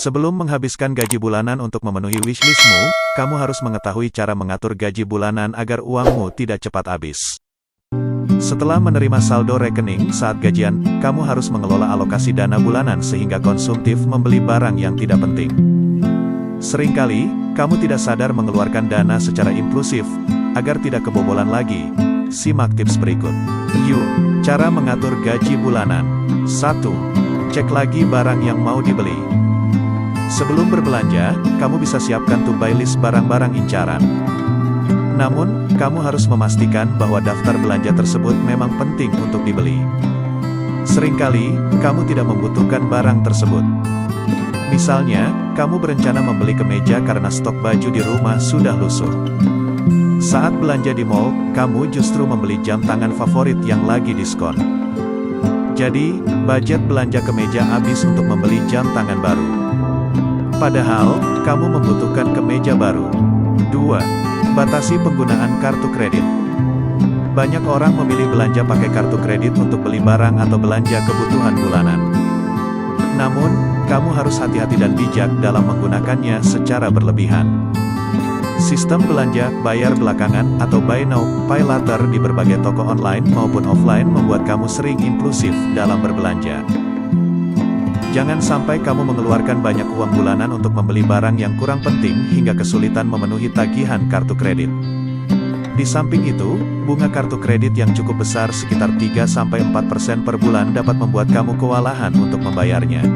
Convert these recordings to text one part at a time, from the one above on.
Sebelum menghabiskan gaji bulanan untuk memenuhi wishlistmu, kamu harus mengetahui cara mengatur gaji bulanan agar uangmu tidak cepat habis. Setelah menerima saldo rekening saat gajian, kamu harus mengelola alokasi dana bulanan sehingga konsumtif membeli barang yang tidak penting. Seringkali, kamu tidak sadar mengeluarkan dana secara impulsif, agar tidak kebobolan lagi. Simak tips berikut. Yuk, cara mengatur gaji bulanan. 1. Cek lagi barang yang mau dibeli. Sebelum berbelanja, kamu bisa siapkan to-buy list barang-barang incaran. Namun, kamu harus memastikan bahwa daftar belanja tersebut memang penting untuk dibeli. Seringkali, kamu tidak membutuhkan barang tersebut. Misalnya, kamu berencana membeli kemeja karena stok baju di rumah sudah lusuh. Saat belanja di mall, kamu justru membeli jam tangan favorit yang lagi diskon. Jadi, budget belanja kemeja habis untuk membeli jam tangan baru. Padahal, kamu membutuhkan kemeja baru. 2. Batasi penggunaan kartu kredit. Banyak orang memilih belanja pakai kartu kredit untuk beli barang atau belanja kebutuhan bulanan. Namun, kamu harus hati-hati dan bijak dalam menggunakannya secara berlebihan. Sistem belanja bayar belakangan atau buy now, pay later di berbagai toko online maupun offline membuat kamu sering impulsif dalam berbelanja. Jangan sampai kamu mengeluarkan banyak uang bulanan untuk membeli barang yang kurang penting hingga kesulitan memenuhi tagihan kartu kredit. Di samping itu, bunga kartu kredit yang cukup besar sekitar 3-4% per bulan dapat membuat kamu kewalahan untuk membayarnya.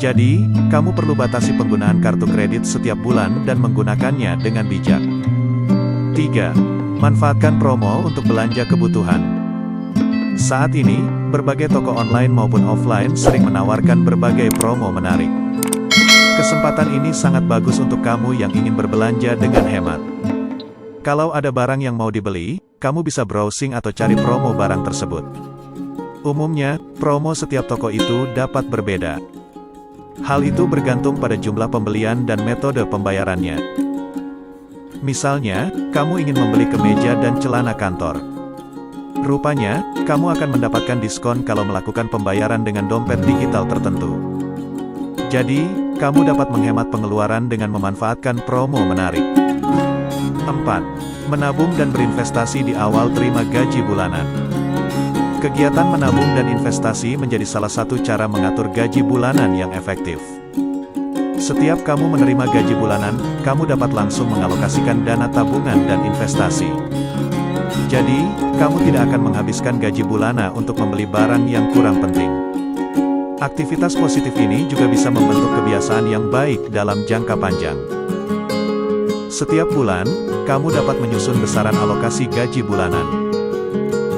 Jadi, kamu perlu batasi penggunaan kartu kredit setiap bulan dan menggunakannya dengan bijak. 3. Manfaatkan promo untuk belanja kebutuhan. Saat ini, berbagai toko online maupun offline sering menawarkan berbagai promo menarik. Kesempatan ini sangat bagus untuk kamu yang ingin berbelanja dengan hemat. Kalau ada barang yang mau dibeli, kamu bisa browsing atau cari promo barang tersebut. Umumnya, promo setiap toko itu dapat berbeda. Hal itu bergantung pada jumlah pembelian dan metode pembayarannya. Misalnya, kamu ingin membeli kemeja dan celana kantor. Rupanya, kamu akan mendapatkan diskon kalau melakukan pembayaran dengan dompet digital tertentu. Jadi, kamu dapat menghemat pengeluaran dengan memanfaatkan promo menarik. 4. Menabung dan berinvestasi di awal terima gaji bulanan. Kegiatan menabung dan investasi menjadi salah satu cara mengatur gaji bulanan yang efektif. Setiap kamu menerima gaji bulanan, kamu dapat langsung mengalokasikan dana tabungan dan investasi. Jadi, kamu tidak akan menghabiskan gaji bulanan untuk membeli barang yang kurang penting. Aktivitas positif ini juga bisa membentuk kebiasaan yang baik dalam jangka panjang. Setiap bulan, kamu dapat menyusun besaran alokasi gaji bulanan.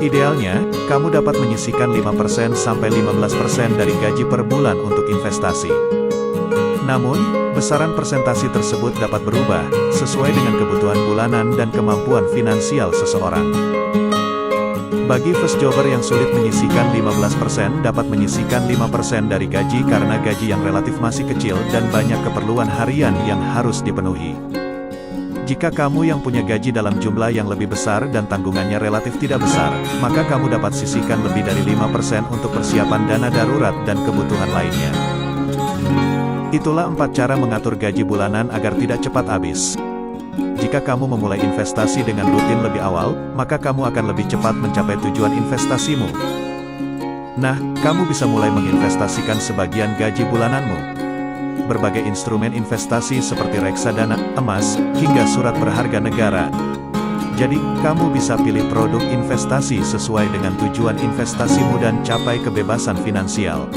Idealnya, kamu dapat menyisihkan 5-15% dari gaji per bulan untuk investasi. Namun, besaran persentase tersebut dapat berubah, sesuai dengan kebutuhan bulanan dan kemampuan finansial seseorang. Bagi first jobber yang sulit menyisihkan 15%, dapat menyisihkan 5% dari gaji karena gaji yang relatif masih kecil dan banyak keperluan harian yang harus dipenuhi. Jika kamu yang punya gaji dalam jumlah yang lebih besar dan tanggungannya relatif tidak besar, maka kamu dapat sisihkan lebih dari 5% untuk persiapan dana darurat dan kebutuhan lainnya. Itulah 4 cara mengatur gaji bulanan agar tidak cepat habis. Jika kamu memulai investasi dengan rutin lebih awal, maka kamu akan lebih cepat mencapai tujuan investasimu. Nah, kamu bisa mulai menginvestasikan sebagian gaji bulananmu. Berbagai instrumen investasi seperti reksadana, emas, hingga surat berharga negara. Jadi, kamu bisa pilih produk investasi sesuai dengan tujuan investasimu dan capai kebebasan finansial.